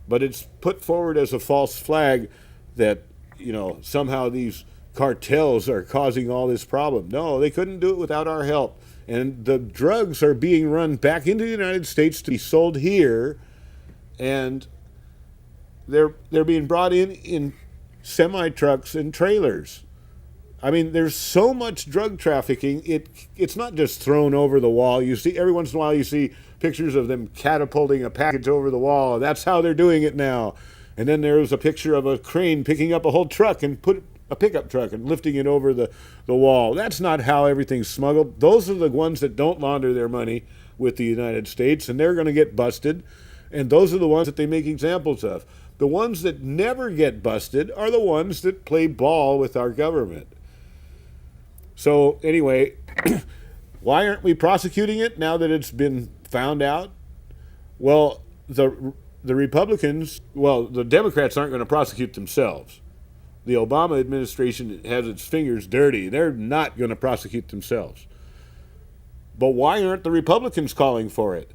But it's put forward as a false flag that, somehow these cartels are causing all this problem. No, they couldn't do it without our help. And the drugs are being run back into the United States to be sold here, and they're being brought in semi trucks and trailers. I mean, there's so much drug trafficking. It's not just thrown over the wall. You see, every once in a while, you see pictures of them catapulting a package over the wall. That's how they're doing it now. And then there was a picture of a crane picking up a whole truck and put a pickup truck and lifting it over the wall. That's not how everything's smuggled. Those are the ones that don't launder their money with the United States, and they're going to get busted. And those are the ones that they make examples of. The ones that never get busted are the ones that play ball with our government. So anyway, why aren't we prosecuting it now that it's been found out? Well, the Republicans, the Democrats aren't going to prosecute themselves. The Obama administration has its fingers dirty. They're not going to prosecute themselves. But why aren't the Republicans calling for it?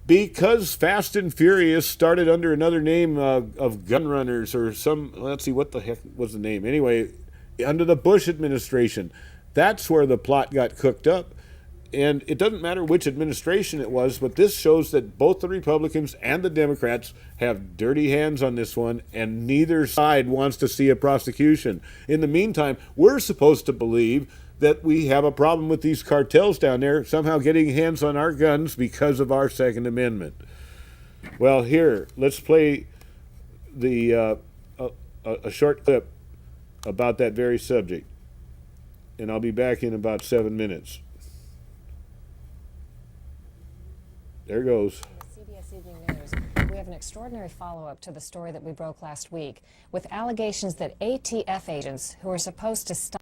Because Fast and Furious started under another name of gun runners or let's see, what the heck was the name? Anyway, under the Bush administration. That's where the plot got cooked up. And it doesn't matter which administration it was, but this shows that both the Republicans and the Democrats have dirty hands on this one, and neither side wants to see a prosecution. In the meantime, we're supposed to believe that we have a problem with these cartels down there somehow getting hands on our guns because of our Second Amendment. Well, here, let's play a short clip about that very subject. And I'll be back in about 7 minutes. There goes. CBS Evening News. We have an extraordinary follow-up to the story that we broke last week with allegations that ATF agents who are supposed to stop.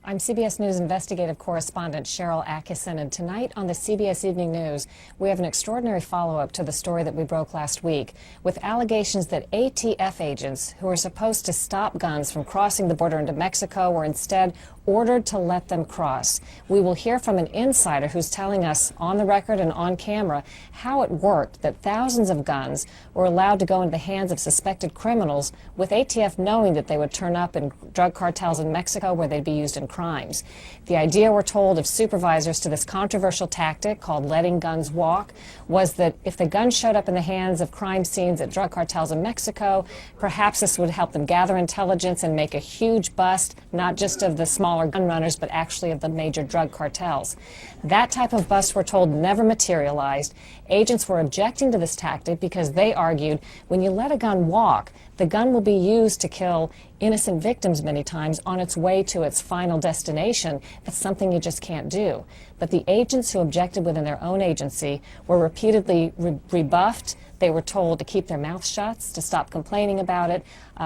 I'm CBS News investigative correspondent Cheryl Atkinson, and tonight on the CBS Evening News, we have an extraordinary follow-up to the story that we broke last week with allegations that ATF agents who are supposed to stop guns from crossing the border into Mexico were instead ordered to let them cross. We will hear from an insider who's telling us on the record and on camera how it worked that thousands of guns were allowed to go into the hands of suspected criminals, with ATF knowing that they would turn up in drug cartels in Mexico where they'd be used in crimes. The idea, we're told, of supervisors to this controversial tactic called letting guns walk was that if the guns showed up in the hands of crime scenes at drug cartels in Mexico, perhaps this would help them gather intelligence and make a huge bust, not just of the smaller gun runners, but actually of the major drug cartels. That type of bust, we're told, never materialized. Agents were objecting to this tactic because they argued when you let a gun walk, the gun will be used to kill innocent victims many times on its way to its final destination. That's something you just can't do. But the agents who objected within their own agency were repeatedly rebuffed. They were told to keep their mouths shut, to stop complaining about it.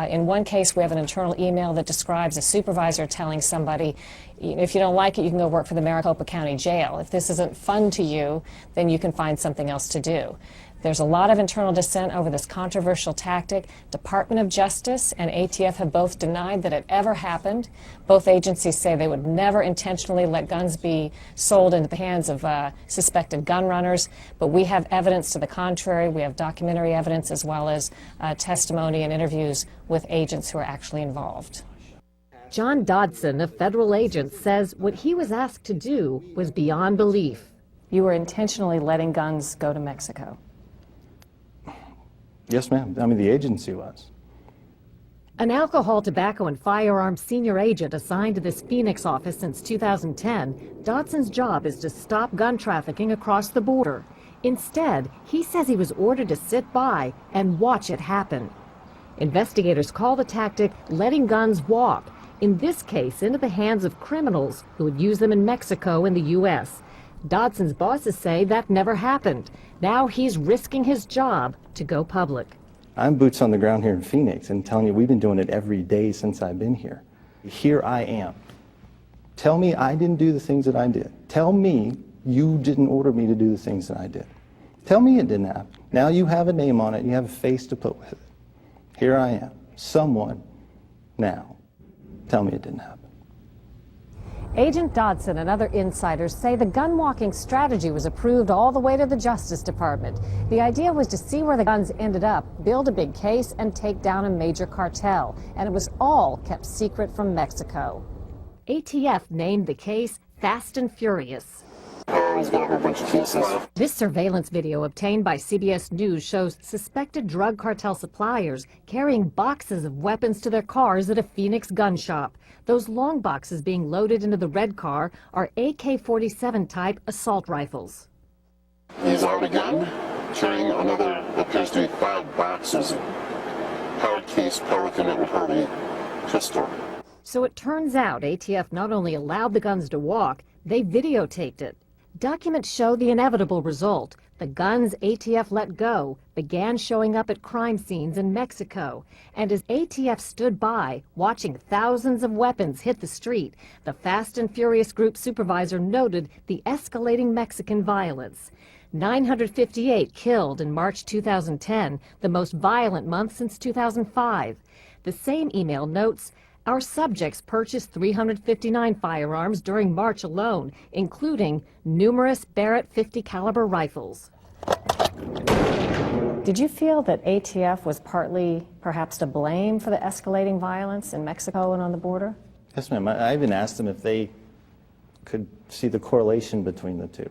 In one case, we have an internal email that describes a supervisor telling somebody, if you don't like it, you can go work for the Maricopa County Jail. If this isn't fun to you, then you can find something else to do. There's a lot of internal dissent over this controversial tactic. Department of Justice and ATF have both denied that it ever happened. Both agencies say they would never intentionally let guns be sold into the hands of suspected gun runners, but we have evidence to the contrary. We have documentary evidence as well as testimony and interviews with agents who are actually involved. John Dodson, a federal agent, says what he was asked to do was beyond belief. You were intentionally letting guns go to Mexico. Yes, ma'am. I mean, the agency was. An alcohol, tobacco, and firearms senior agent assigned to this Phoenix office since 2010, Dodson's job is to stop gun trafficking across the border. Instead, he says he was ordered to sit by and watch it happen. Investigators call the tactic letting guns walk, in this case into the hands of criminals who would use them in Mexico and the U.S. Dodson's bosses say that never happened. Now he's risking his job to go public. I'm boots on the ground here in Phoenix and telling you we've been doing it every day since I've been here. Here I am. Tell me I didn't do the things that I did. Tell me you didn't order me to do the things that I did. Tell me it didn't happen. Now you have a name on it, you have a face to put with it. Here I am. Someone now. Tell me it didn't happen. Agent Dodson and other insiders say the gun-walking strategy was approved all the way to the Justice Department. The idea was to see where the guns ended up, build a big case, and take down a major cartel. And it was all kept secret from Mexico. ATF named the case Fast and Furious. This surveillance video obtained by CBS News shows suspected drug cartel suppliers carrying boxes of weapons to their cars at a Phoenix gun shop. Those long boxes being loaded into the red car are AK-47 type assault rifles. He's out again, carrying another, appears to be 5 boxes of hard-case Pelican and Hardy pistol. So it turns out ATF not only allowed the guns to walk, they videotaped it. Documents show the inevitable result. The guns ATF let go began showing up at crime scenes in Mexico. And as ATF stood by, watching thousands of weapons hit the street, the Fast and Furious Group supervisor noted the escalating Mexican violence. 958 killed in March 2010, the most violent month since 2005. The same email notes, our subjects purchased 359 firearms during March alone, including numerous Barrett 50 caliber rifles. Did you feel that ATF was partly perhaps to blame for the escalating violence in Mexico and on the border? Yes, ma'am. I even asked them if they could see the correlation between the two.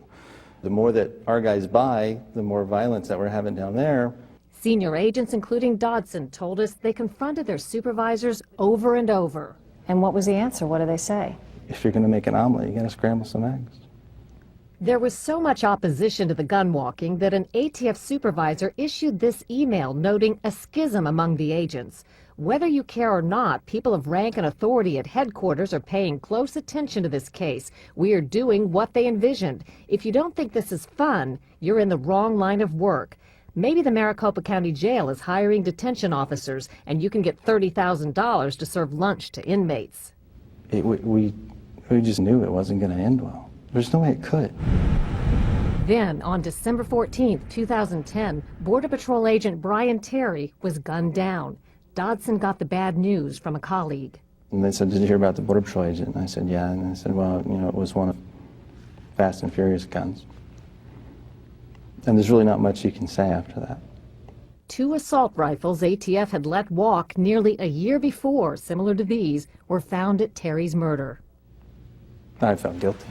The more that our guys buy, the more violence that we're having down there. Senior agents, including Dodson, told us they confronted their supervisors over and over. And what was the answer? What did they say? If you're going to make an omelet, you got to scramble some eggs. There was so much opposition to the gun walking that an ATF supervisor issued this email noting a schism among the agents. Whether you care or not, people of rank and authority at headquarters are paying close attention to this case. We are doing what they envisioned. If you don't think this is fun, you're in the wrong line of work. Maybe the Maricopa County Jail is hiring detention officers, and you can get $30,000 to serve lunch to inmates. We just knew it wasn't going to end well. There's no way it could. Then, on December 14, 2010, Border Patrol agent Brian Terry was gunned down. Dodson got the bad news from a colleague. And they said, did you hear about the Border Patrol agent? And I said, yeah. And I said, well, you know, it was one of Fast and Furious guns. And there's really not much you can say after that. 2 assault rifles ATF had let walk nearly a year before, similar to these, were found at Terry's murder. I felt guilty.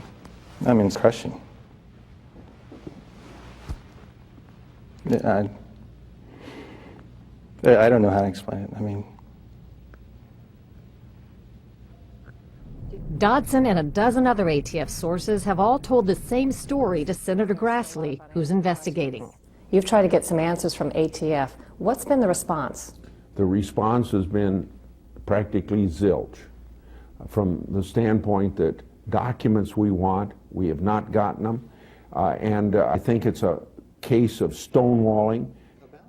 I mean, it's crushing. I don't know how to explain it. I mean, Dodson and a dozen other ATF sources have all told the same story to Senator Grassley, who's investigating. You've tried to get some answers from ATF. What's been the response? The response has been practically zilch. From the standpoint that documents we want, we have not gotten them. And I think it's a case of stonewalling.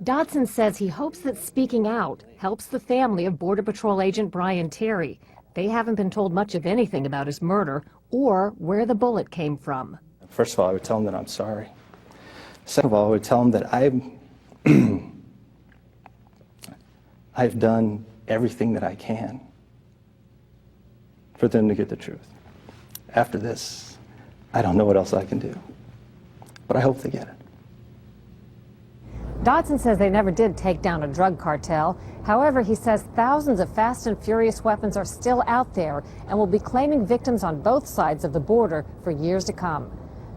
Dodson says he hopes that speaking out helps the family of Border Patrol agent Brian Terry. They haven't been told much of anything about his murder or where the bullet came from. first of all, I would tell him that I'm sorry. Second of all, I would tell him that I've done everything that I can for them to get the truth. After this, I don't know what else I can do, but I hope they get it. Dodson says they never did take down a drug cartel. However, he says thousands of Fast and Furious weapons are still out there and will be claiming victims on both sides of the border for years to come.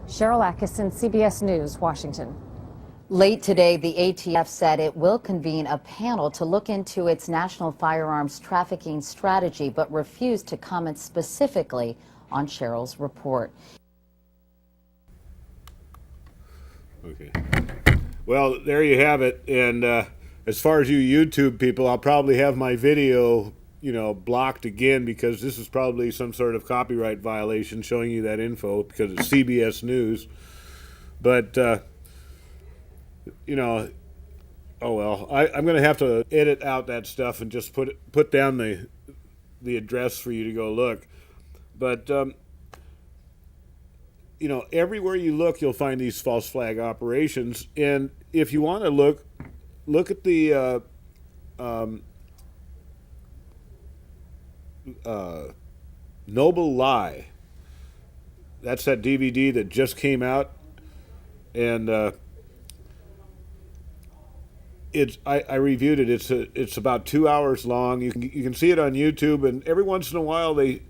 Cheryl Atkinson, CBS News, Washington. Late today, the ATF said it will convene a panel to look into its national firearms trafficking strategy, but refused to comment specifically on Cheryl's report. Okay. Well, there you have it. And as far as you YouTube people, I'll probably have my video, blocked again because this is probably some sort of copyright violation showing you that info because it's CBS News. But, oh well, I'm going to have to edit out that stuff and just put down the address for you to go look. But, everywhere you look, you'll find these false flag operations. And if you want to look at the Noble Lie that's that DVD that just came out, and I reviewed it. It's about 2 hours long. You can see it on YouTube, and every once in a while they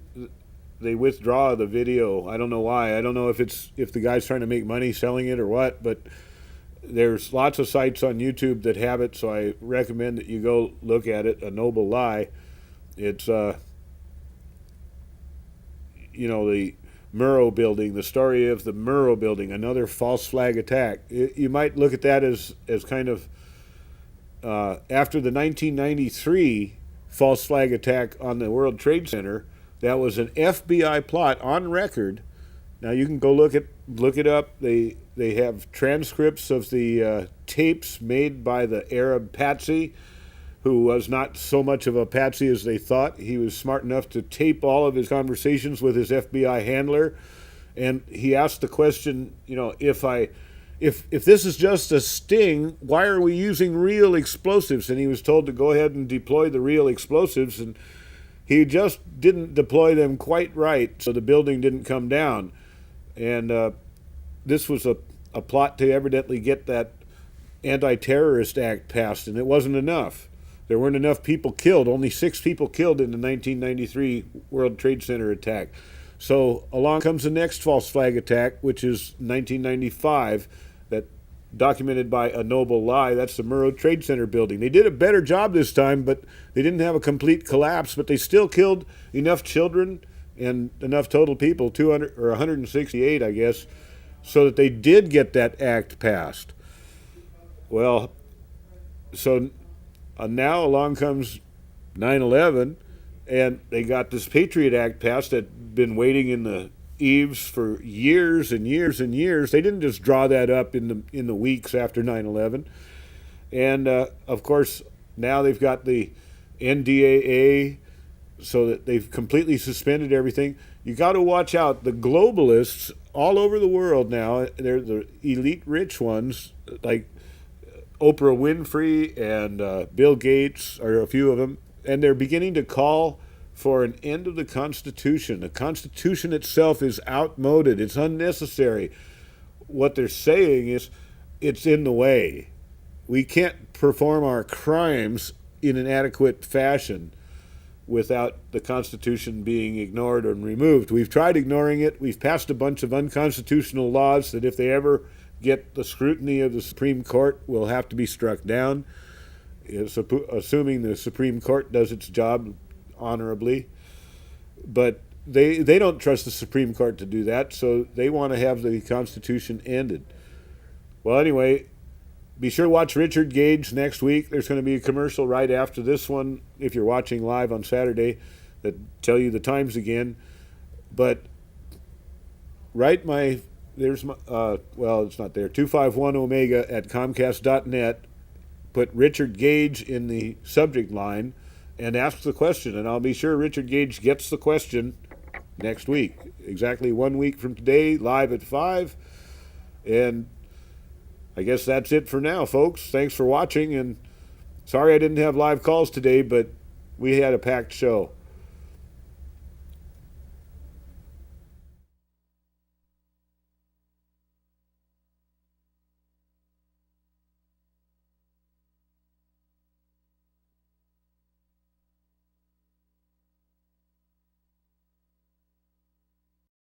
withdraw the video. I don't know why. I don't know if the guy's trying to make money selling it or what, but there's lots of sites on YouTube that have it, so I recommend that you go look at it. A Noble Lie. It's the Murrow building, the story of the Murrow building, another false flag attack. You might look at that as kind of after the 1993 false flag attack on the World Trade Center. That was an FBI plot on record. Now you can go look it up. They have transcripts of the tapes made by the Arab patsy, who was not so much of a patsy as they thought. He was smart enough to tape all of his conversations with his FBI handler, and he asked the question, if this is just a sting, why are we using real explosives? And he was told to go ahead and deploy the real explosives, and he just didn't deploy them quite right, so the building didn't come down. And this was a plot to evidently get that Anti-Terrorist Act passed, and it wasn't enough. There weren't enough people killed, only 6 people killed in the 1993 World Trade Center attack. So along comes the next false flag attack, which is 1995, that documented by A Noble Lie. That's the Murrow Trade Center building. They did a better job this time, but they didn't have a complete collapse, but they still killed enough children and enough total people, 200 or 168, I guess, so that they did get that act passed. Well, so now along comes 9/11, and they got this Patriot Act passed that been waiting in the eaves for years and years and years. They didn't just draw that up in the weeks after 9/11. And of course, now they've got the NDAA, so that they've completely suspended everything. You got to watch out. The globalists all over the world now, they're the elite rich ones, like Oprah Winfrey and Bill Gates are a few of them, and they're beginning to call for an end of the Constitution. The Constitution itself is outmoded. It's unnecessary. What they're saying is it's in the way. We can't perform our crimes in an adequate fashion without the Constitution being ignored and removed. We've tried ignoring it. We've passed a bunch of unconstitutional laws that if they ever get the scrutiny of the Supreme Court will have to be struck down, assuming the Supreme Court does its job honorably. But they don't trust the Supreme Court to do that, so they want to have the Constitution ended. Well, anyway, be sure to watch Richard Gage next week. There's going to be a commercial right after this one, if you're watching live on Saturday, that tell you the times again. But there's my, well, it's not there, 251 Omega at Comcast.net. Put Richard Gage in the subject line and ask the question, and I'll be sure Richard Gage gets the question next week. Exactly 1 week from today, live at 5. And I guess that's it for now, folks. Thanks for watching, and sorry I didn't have live calls today, but we had a packed show.